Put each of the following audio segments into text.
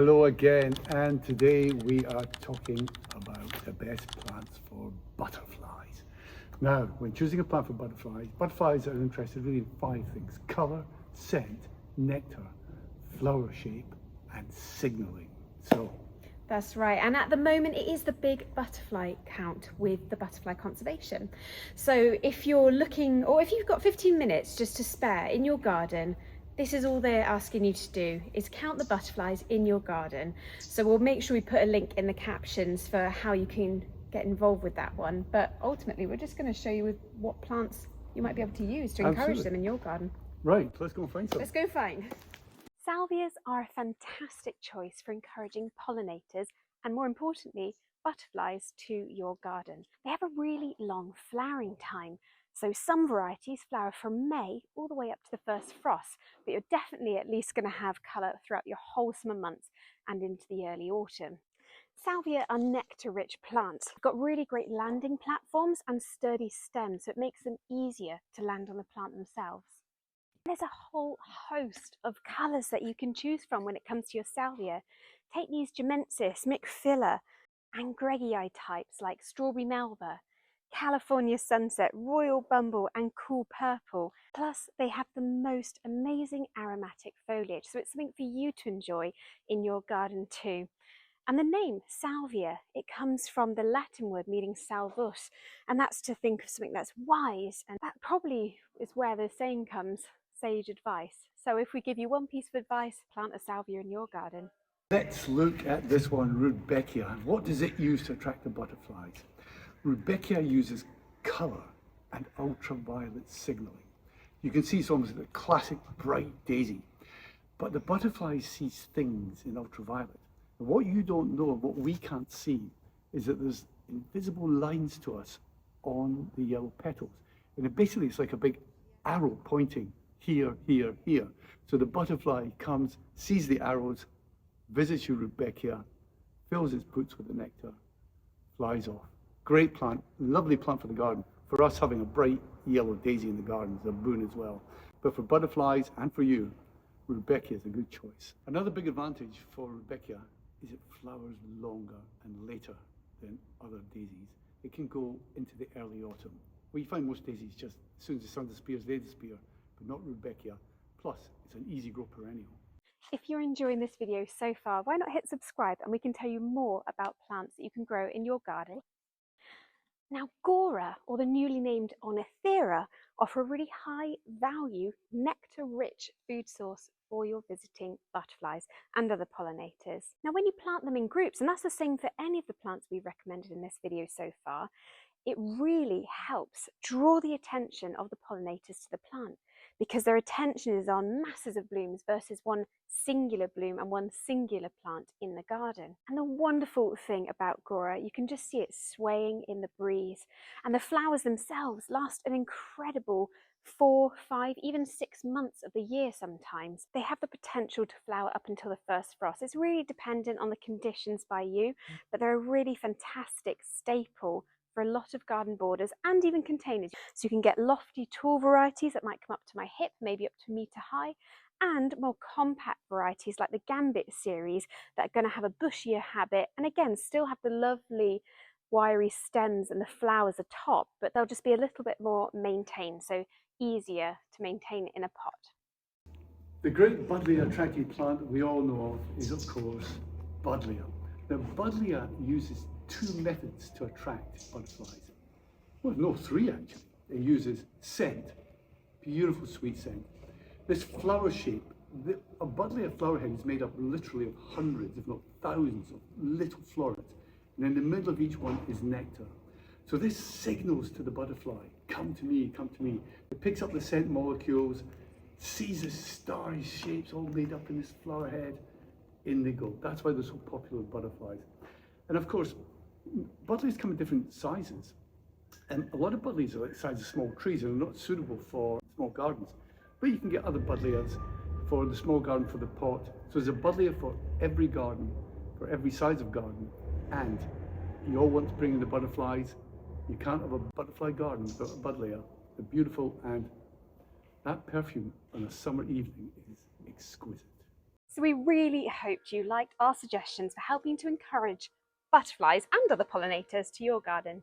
Hello again, and today we are talking about the best plants for butterflies. Now, when choosing a plant for butterflies are interested really in 5 things: colour, scent, nectar, flower shape, and signalling. That's right, and at the moment it is the big butterfly count with the butterfly conservation. So if you're looking, or if you've got 15 minutes just to spare in your garden, this is all they're asking you to do, is count the butterflies in your garden. So we'll make sure we put a link in the captions for how you can get involved with that one. But ultimately, we're just going to show you with what plants you might be able to use to encourage them in your garden. Right, let's go and find some. Let's go find. Salvias are a fantastic choice for encouraging pollinators and, more importantly, butterflies to your garden. They have a really long flowering time. So some varieties flower from May all the way up to the first frost, but you're definitely at least going to have colour throughout your whole summer months and into the early autumn. Salvia are nectar-rich plants. They've got really great landing platforms and sturdy stems, so it makes them easier to land on the plant themselves. There's a whole host of colours that you can choose from when it comes to your salvia. Take these Gemensis, Mcphila and Greggii types like Strawberry Melba, California Sunset, Royal Bumble and Cool Purple. Plus they have the most amazing aromatic foliage, so it's something for you to enjoy in your garden too. And the name Salvia, it comes from the Latin word meaning salvus, and that's to think of something that's wise, and that probably is where the saying comes, sage advice. So if we give you one piece of advice, plant a salvia in your garden. Let's look at this one, Rudbeckia. What does it use to attract the butterflies? Rudbeckia uses colour and ultraviolet signalling. You can see it's almost like a classic bright daisy, but the butterfly sees things in ultraviolet. And what you don't know, what we can't see, is that there's invisible lines to us on the yellow petals. And basically it's like a big arrow pointing here, here, here. So the butterfly comes, sees the arrows, visits your Rudbeckia, fills its boots with the nectar, flies off. Great plant, lovely plant for the garden. For us, having a bright yellow daisy in the garden is a boon as well. But for butterflies and for you, Rudbeckia is a good choice. Another big advantage for Rudbeckia is it flowers longer and later than other daisies. It can go into the early autumn. Well, you find most daisies just as soon as the sun disappears, they disappear, but not Rudbeckia. Plus, it's an easy grow perennial. If you're enjoying this video so far, why not hit subscribe and we can tell you more about plants that you can grow in your garden. Now, Gaura, or the newly named Oenothera, offer a really high value, nectar-rich food source for your visiting butterflies and other pollinators. Now, when you plant them in groups, and that's the same for any of the plants we've recommended in this video so far, it really helps draw the attention of the pollinators to the plant, because their attention is on masses of blooms versus one singular bloom and one singular plant in the garden. And the wonderful thing about Gaura, you can just see it swaying in the breeze, and the flowers themselves last an incredible 4, 5, even 6 months of the year sometimes. They have the potential to flower up until the first frost. It's really dependent on the conditions by you, but they're a really fantastic staple for a lot of garden borders and even containers. So you can get lofty tall varieties that might come up to my hip, maybe up to metre high, and more compact varieties like the Gambit series that are going to have a bushier habit and again still have the lovely wiry stems and the flowers atop, but they'll just be a little bit more maintained, so easier to maintain in a pot. The great buddleia attracting plant that we all know of is, of course, buddleia. Now, buddleia uses 2 methods to attract butterflies. Well, no, 3 actually. It uses scent, beautiful sweet scent. This flower shape, a buddleia flower head is made up literally of hundreds, if not thousands, of little florets. And in the middle of each one is nectar. So this signals to the butterfly, come to me, come to me. It picks up the scent molecules, sees the starry shapes all made up in this flower head, in they go. That's why they're so popular with butterflies. And of course, buddleias come in different sizes. And a lot of buddleias are like the size of small trees and are not suitable for small gardens. But you can get other buddleias for the small garden, for the pot. So there's a buddleia for every garden, for every size of garden. And you all want to bring in the butterflies. You can't have a butterfly garden without a buddleia. They're beautiful, and that perfume on a summer evening is exquisite. So we really hoped you liked our suggestions for helping to encourage butterflies and other pollinators to your garden.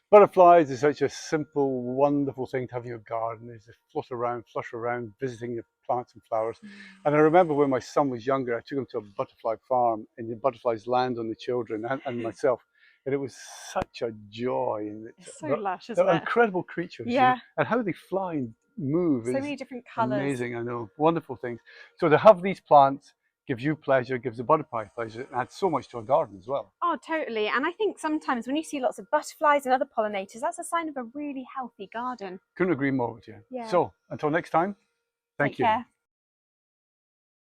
Butterflies is such a simple, wonderful thing to have in your garden. They just flush around, visiting the plants and flowers. And I remember when my son was younger, I took him to a butterfly farm, and the butterflies land on the children and myself. And it was such a joy. And It's so lush, isn't they're it? incredible creatures. Yeah. And how they fly and move So is many different colours. amazing. I know, wonderful things. So to have these plants gives you pleasure, gives the butterfly pleasure, and adds so much to a garden as well. Oh, totally. And I think sometimes when you see lots of butterflies and other pollinators, that's a sign of a really healthy garden. Couldn't agree more with you. Yeah. So until next time, thank Take you. care.